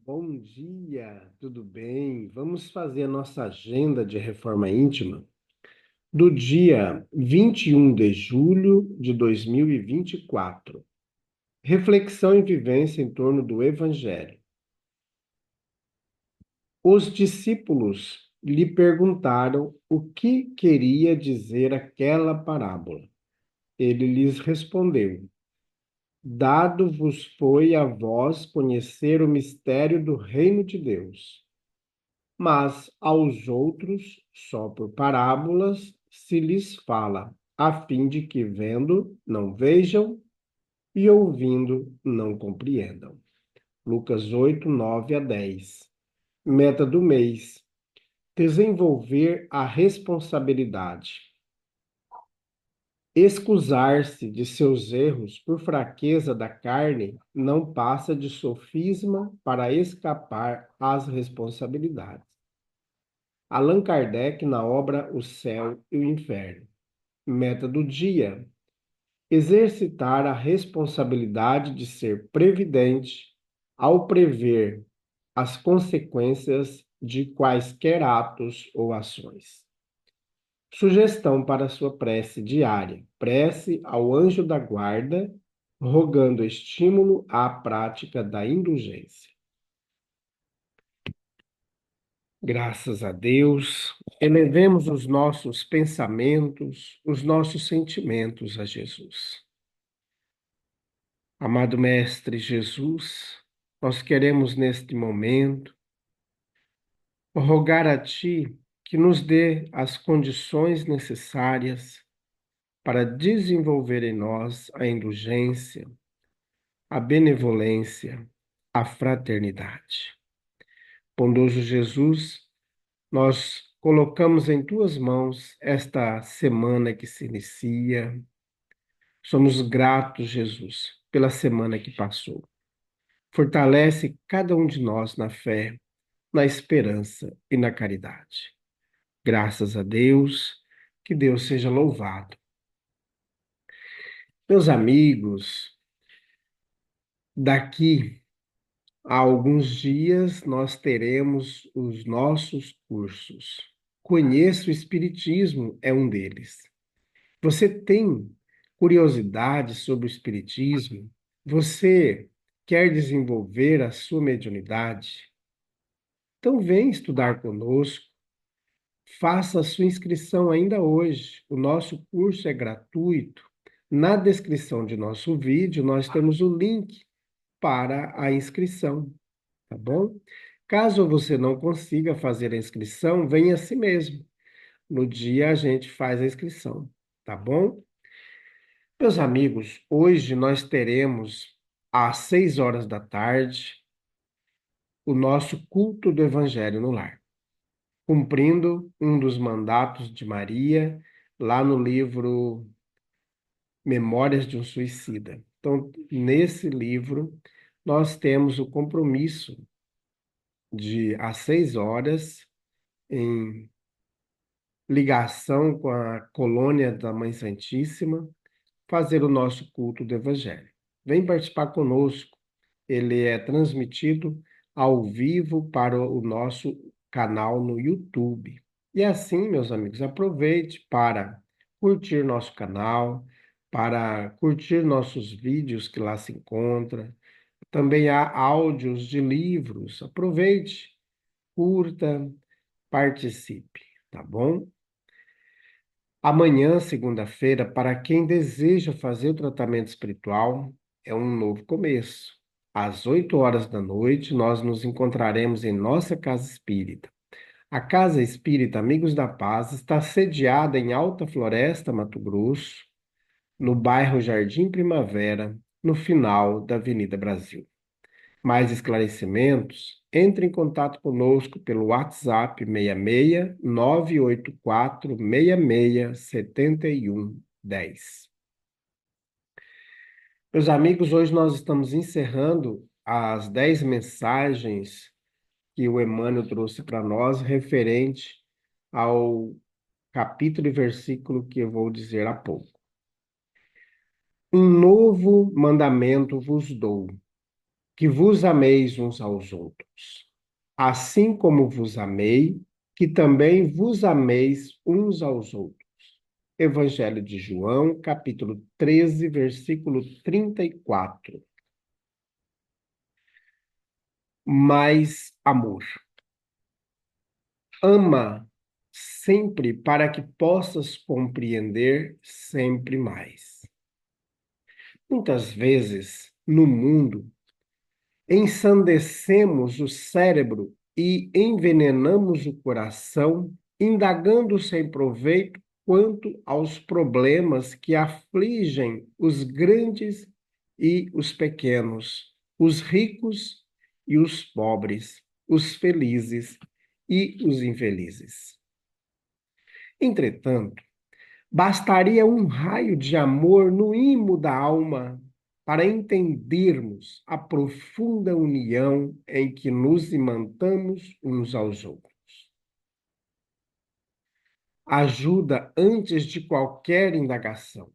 Bom dia, tudo bem? Vamos fazer a nossa agenda de reforma íntima do dia 21 de julho de 2024. Reflexão e vivência em torno do Evangelho. Os discípulos lhe perguntaram o que queria dizer aquela parábola. Ele lhes respondeu: Dado-vos foi a vós conhecer o mistério do reino de Deus, mas aos outros, só por parábolas, se lhes fala, a fim de que, vendo, não vejam, e ouvindo, não compreendam. Lucas 8, 9 a 10. Meta do mês: desenvolver a responsabilidade. Excusar-se de seus erros por fraqueza da carne não passa de sofisma para escapar às responsabilidades. Allan Kardec na obra O Céu e o Inferno. Meta do dia: exercitar a responsabilidade de ser previdente ao prever as consequências de quaisquer atos ou ações. Sugestão para sua prece diária: prece ao anjo da guarda, rogando estímulo à prática da indulgência. Graças a Deus, elevemos os nossos pensamentos, os nossos sentimentos a Jesus. Amado Mestre Jesus, nós queremos neste momento rogar a Ti que nos dê as condições necessárias para desenvolver em nós a indulgência, a benevolência, a fraternidade. Bondoso Jesus, nós colocamos em tuas mãos esta semana que se inicia. Somos gratos, Jesus, pela semana que passou. Fortalece cada um de nós na fé, na esperança e na caridade. Graças a Deus, que Deus seja louvado. Meus amigos, daqui a alguns dias nós teremos os nossos cursos. Conheça o Espiritismo, é um deles. Você tem curiosidade sobre o Espiritismo? Você quer desenvolver a sua mediunidade? Então, vem estudar conosco. Faça a sua inscrição ainda hoje. O nosso curso é gratuito. Na descrição de nosso vídeo, nós temos o link para a inscrição, tá bom? Caso você não consiga fazer a inscrição, venha assim mesmo. No dia a gente faz a inscrição, tá bom? Meus amigos, hoje nós teremos às 6 horas da tarde o nosso culto do Evangelho no lar, cumprindo um dos mandatos de Maria, lá no livro Memórias de um Suicida. Então, nesse livro, nós temos o compromisso de, às 6 horas, em ligação com a colônia da Mãe Santíssima, fazer o nosso culto do Evangelho. Vem participar conosco. Ele é transmitido ao vivo para o nosso canal no YouTube. E assim, meus amigos, aproveite para curtir nosso canal, para curtir nossos vídeos que lá se encontram. Também há áudios de livros. Aproveite, curta, participe, tá bom? Amanhã, segunda-feira, para quem deseja fazer o tratamento espiritual, é um novo começo. Às 8 horas da noite, nós nos encontraremos em nossa casa espírita. A Casa Espírita Amigos da Paz está sediada em Alta Floresta, Mato Grosso, no bairro Jardim Primavera, no final da Avenida Brasil. Mais esclarecimentos, entre em contato conosco pelo WhatsApp 66 984 66 7110. Meus amigos, hoje nós estamos encerrando as 10 mensagens que o Emmanuel trouxe para nós referente ao capítulo e versículo que eu vou dizer há pouco. Um novo mandamento vos dou, que vos ameis uns aos outros. Assim como vos amei, que também vos ameis uns aos outros. Evangelho de João, capítulo 13, versículo 34. Mais amor. Ama sempre para que possas compreender sempre mais. Muitas vezes, no mundo, ensandecemos o cérebro e envenenamos o coração, indagando sem proveito quanto aos problemas que afligem os grandes e os pequenos, os ricos e os pobres, os felizes e os infelizes. Entretanto, bastaria um raio de amor no imo da alma para entendermos a profunda união em que nos imantamos uns aos outros. Ajuda antes de qualquer indagação.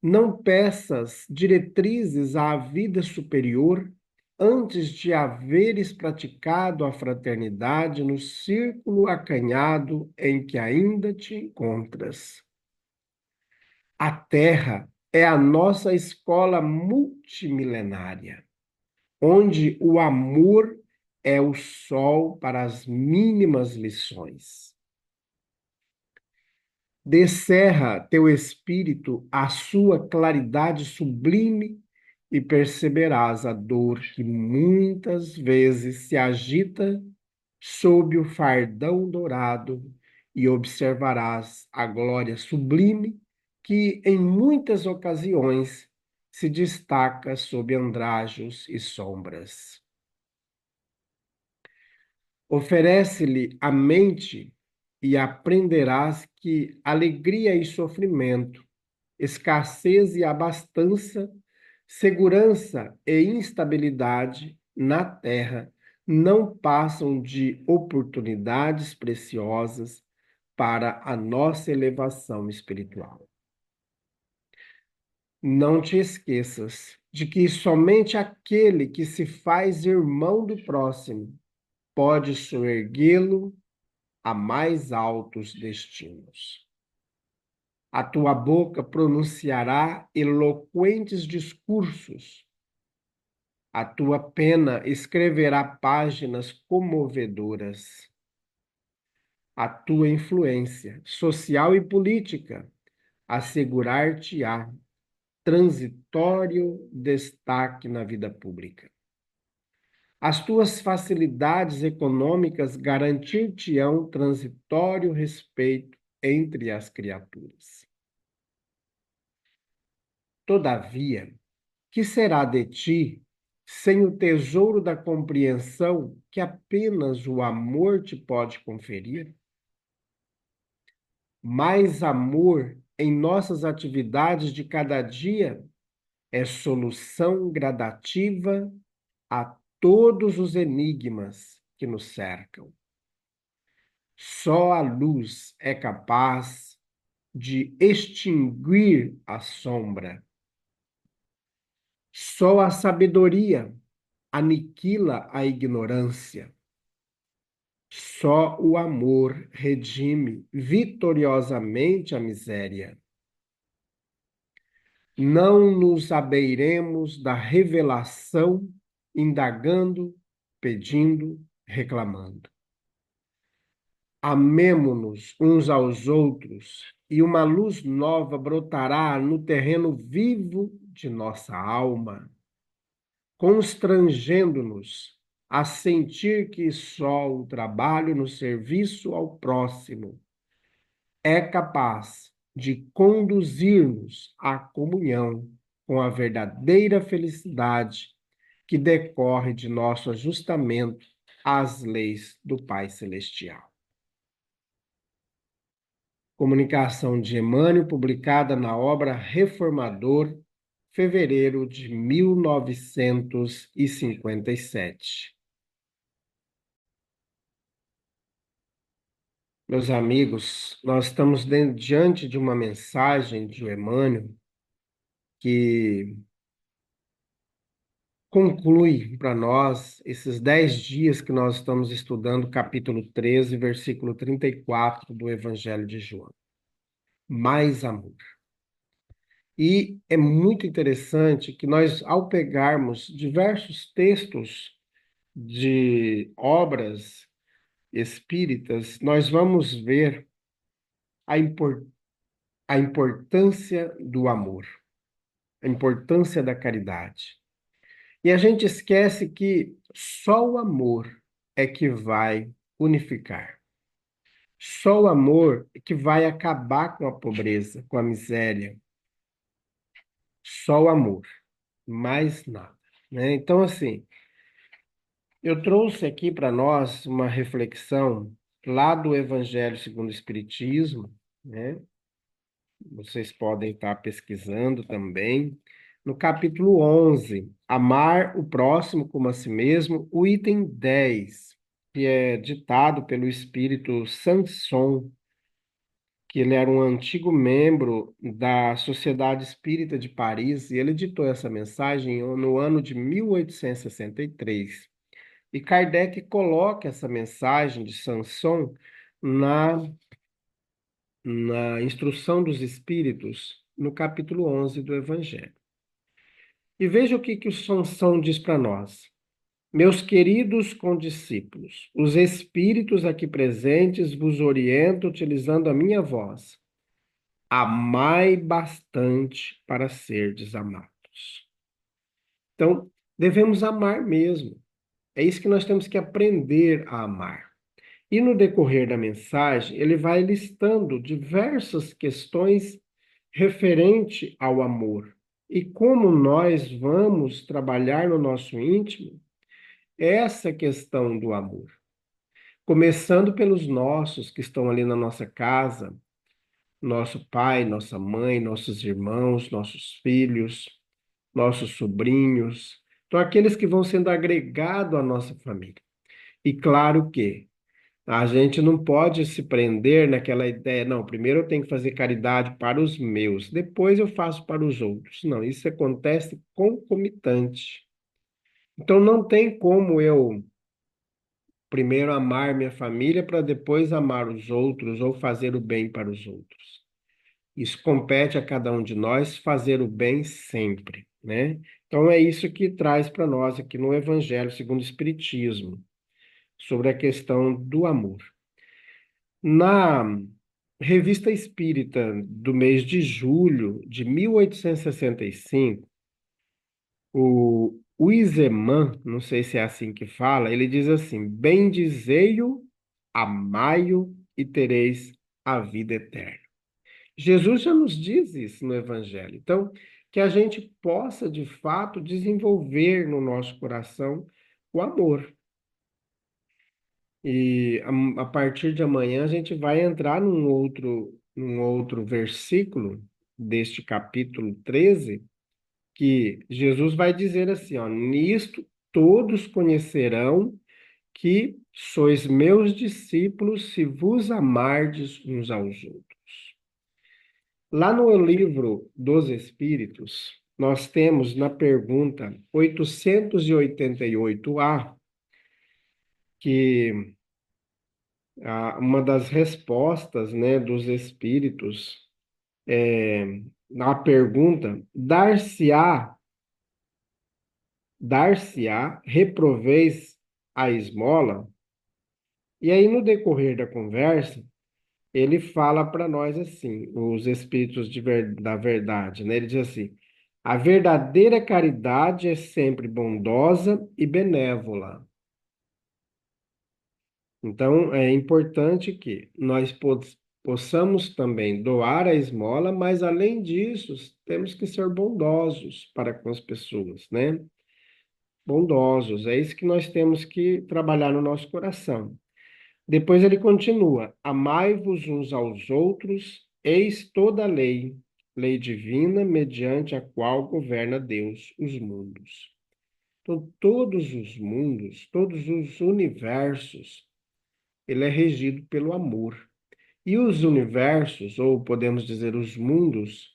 Não peças diretrizes à vida superior antes de haveres praticado a fraternidade no círculo acanhado em que ainda te encontras. A Terra é a nossa escola multimilenária, onde o amor é o sol para as mínimas lições. Descerra teu espírito a sua claridade sublime e perceberás a dor que muitas vezes se agita sob o fardão dourado e observarás a glória sublime que, em muitas ocasiões, se destaca sob andrajos e sombras. Oferece-lhe a mente e aprenderás que alegria e sofrimento, escassez e abastança, segurança e instabilidade na terra não passam de oportunidades preciosas para a nossa elevação espiritual. Não te esqueças de que somente aquele que se faz irmão do próximo pode soerguê-lo a mais altos destinos. A tua boca pronunciará eloquentes discursos. A tua pena escreverá páginas comovedoras. A tua influência social e política assegurar-te-á transitório destaque na vida pública. As tuas facilidades econômicas garantir-te-ão transitório respeito entre as criaturas. Todavia, que será de ti sem o tesouro da compreensão que apenas o amor te pode conferir? Mais amor em nossas atividades de cada dia é solução gradativa a todos os enigmas que nos cercam. Só a luz é capaz de extinguir a sombra. Só a sabedoria aniquila a ignorância. Só o amor redime vitoriosamente a miséria. Não nos abeiremos da revelação, indagando, pedindo, reclamando. Amemo-nos uns aos outros e uma luz nova brotará no terreno vivo de nossa alma, constrangendo-nos a sentir que só o trabalho no serviço ao próximo é capaz de conduzir-nos à comunhão com a verdadeira felicidade que decorre de nosso ajustamento às leis do Pai Celestial. Comunicação de Emmanuel, publicada na obra Reformador, fevereiro de 1957. Meus amigos, nós estamos diante de uma mensagem de Emmanuel que conclui para nós esses 10 dias que nós estamos estudando capítulo 13, versículo 34 do Evangelho de João. Mais amor. E é muito interessante que nós, ao pegarmos diversos textos de obras espíritas, nós vamos ver a, impor- a importância do amor, a importância da caridade. E a gente esquece que só o amor é que vai unificar. Só o amor é que vai acabar com a pobreza, com a miséria. Só o amor, mais nada, né? Então, assim, eu trouxe aqui para nós uma reflexão lá do Evangelho segundo o Espiritismo, né? Vocês podem estar pesquisando também. No capítulo 11, amar o próximo como a si mesmo, o item 10, que é ditado pelo espírito Sanson, que ele era um antigo membro da Sociedade Espírita de Paris, e ele ditou essa mensagem no ano de 1863. E Kardec coloca essa mensagem de Sanson na Instrução dos Espíritos, no capítulo 11 do Evangelho. E veja o que o Sansão diz para nós. Meus queridos condiscípulos, os espíritos aqui presentes vos orientam utilizando a minha voz. Amai bastante para serdes amados. Então, devemos amar mesmo. É isso que nós temos que aprender a amar. E no decorrer da mensagem, ele vai listando diversas questões referente ao amor e como nós vamos trabalhar no nosso íntimo essa questão do amor. Começando pelos nossos que estão ali na nossa casa, nosso pai, nossa mãe, nossos irmãos, nossos filhos, nossos sobrinhos, então aqueles que vão sendo agregados à nossa família. E claro que a gente não pode se prender naquela ideia, não, primeiro eu tenho que fazer caridade para os meus, depois eu faço para os outros. Não, isso acontece concomitante. Então não tem como eu primeiro amar minha família para depois amar os outros ou fazer o bem para os outros. Isso compete a cada um de nós fazer o bem sempre, né? Então é isso que traz para nós aqui no Evangelho segundo o Espiritismo, sobre a questão do amor. Na Revista Espírita do mês de julho de 1865, o Iseman, não sei se é assim que fala, ele diz assim: bendizei-o, amai-o e tereis a vida eterna. Jesus já nos diz isso no Evangelho. Então, que a gente possa, de fato, desenvolver no nosso coração o amor. E a partir de amanhã a gente vai entrar num outro versículo deste capítulo 13, que Jesus vai dizer assim, ó, nisto todos conhecerão que sois meus discípulos se vos amardes uns aos outros. Lá no livro dos Espíritos, nós temos na pergunta 888A, que uma das respostas, né, dos espíritos na pergunta, dar-se-á, reproveis a esmola? E aí, no decorrer da conversa, ele fala para nós assim, os espíritos da verdade, né? Ele diz assim: a verdadeira caridade é sempre bondosa e benévola. Então, é importante que nós possamos também doar a esmola, mas além disso, temos que ser bondosos para com as pessoas, né? Bondosos, é isso que nós temos que trabalhar no nosso coração. Depois ele continua: amai-vos uns aos outros, eis toda a lei, lei divina, mediante a qual governa Deus os mundos. Então, todos os mundos, todos os universos, ele é regido pelo amor. E os universos, ou podemos dizer os mundos,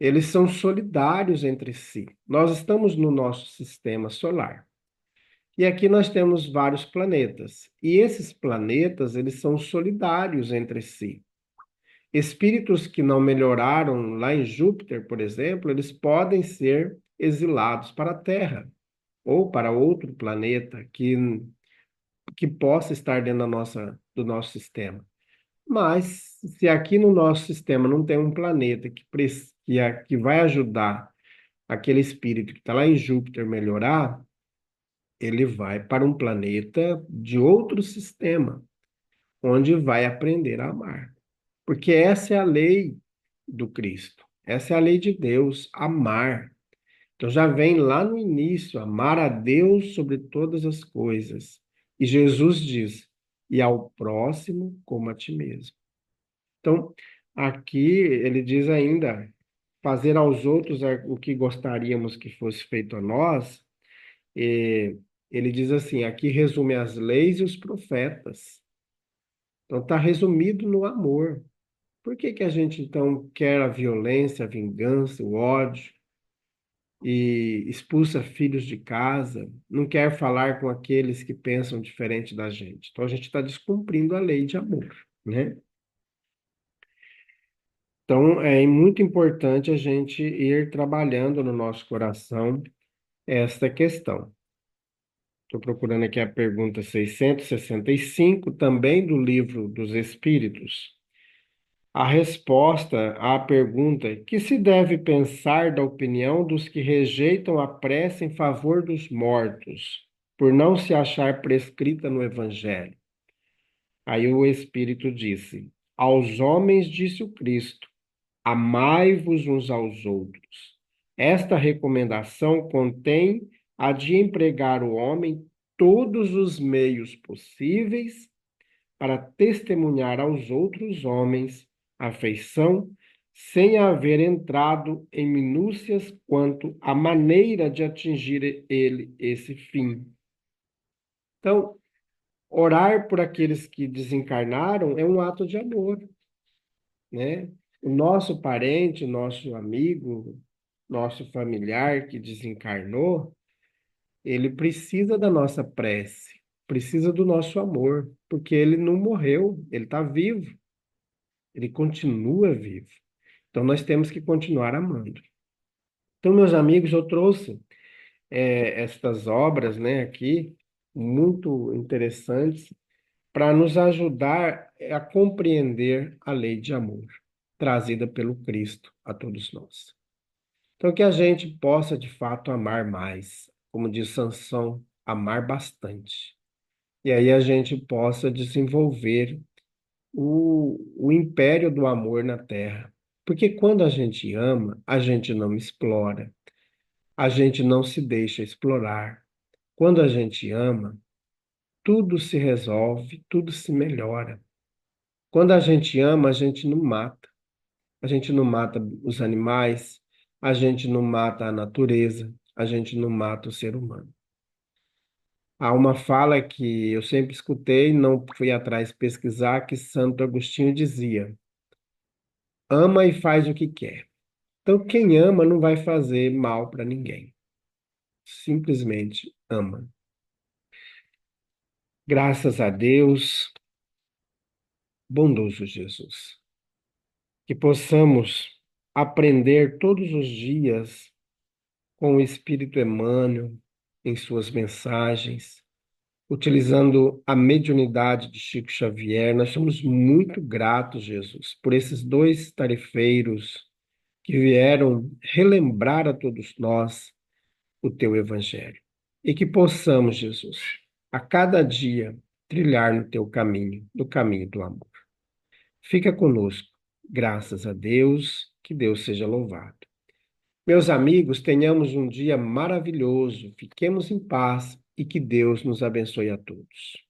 eles são solidários entre si. Nós estamos no nosso sistema solar. E aqui nós temos vários planetas. E esses planetas, eles são solidários entre si. Espíritos que não melhoraram lá em Júpiter, por exemplo, eles podem ser exilados para a Terra ou para outro planeta que possa estar dentro do nosso sistema. Mas se aqui no nosso sistema não tem um planeta que vai ajudar aquele espírito que está lá em Júpiter melhorar, ele vai para um planeta de outro sistema, onde vai aprender a amar. Porque essa é a lei do Cristo, essa é a lei de Deus, amar. Então já vem lá no início, amar a Deus sobre todas as coisas. E Jesus diz, e ao próximo como a ti mesmo. Então, aqui ele diz ainda, fazer aos outros o que gostaríamos que fosse feito a nós. E ele diz assim, aqui resume as leis e os profetas. Então está resumido no amor. Por que que a gente então quer a violência, a vingança, o ódio e expulsa filhos de casa, não quer falar com aqueles que pensam diferente da gente? Então a gente está descumprindo a lei de amor, né? Então é muito importante a gente ir trabalhando no nosso coração esta questão. Estou procurando aqui a pergunta 665, também do Livro dos Espíritos. A resposta à pergunta: que se deve pensar da opinião dos que rejeitam a prece em favor dos mortos, por não se achar prescrita no Evangelho? Aí o Espírito disse: aos homens disse o Cristo, amai-vos uns aos outros. Esta recomendação contém a de empregar o homem todos os meios possíveis para testemunhar aos outros homens afeição, sem haver entrado em minúcias quanto à maneira de atingir ele esse fim. Então, orar por aqueles que desencarnaram é um ato de amor, né? O nosso parente, nosso amigo, nosso familiar que desencarnou, ele precisa da nossa prece, precisa do nosso amor, porque ele não morreu, ele está vivo, ele continua vivo. Então nós temos que continuar amando. Então, meus amigos, eu trouxe estas obras, né, aqui, muito interessantes, para nos ajudar a compreender a lei de amor trazida pelo Cristo a todos nós. Então, que a gente possa, de fato, amar mais, como diz Sansão, amar bastante. E aí a gente possa desenvolver o império do amor na Terra. Porque quando a gente ama, a gente não explora, a gente não se deixa explorar. Quando a gente ama, tudo se resolve, tudo se melhora. Quando a gente ama, a gente não mata. A gente não mata os animais, a gente não mata a natureza, a gente não mata o ser humano. Há uma fala que eu sempre escutei, não fui atrás pesquisar, que Santo Agostinho dizia: ama e faz o que quer. Então, quem ama não vai fazer mal para ninguém. Simplesmente ama. Graças a Deus, bondoso Jesus. Que possamos aprender todos os dias com o Espírito Emmanuel em suas mensagens, utilizando a mediunidade de Chico Xavier. Nós somos muito gratos, Jesus, por esses dois tarefeiros que vieram relembrar a todos nós o teu Evangelho. E que possamos, Jesus, a cada dia trilhar no teu caminho, no caminho do amor. Fica conosco. Graças a Deus, que Deus seja louvado. Meus amigos, tenhamos um dia maravilhoso, fiquemos em paz e que Deus nos abençoe a todos.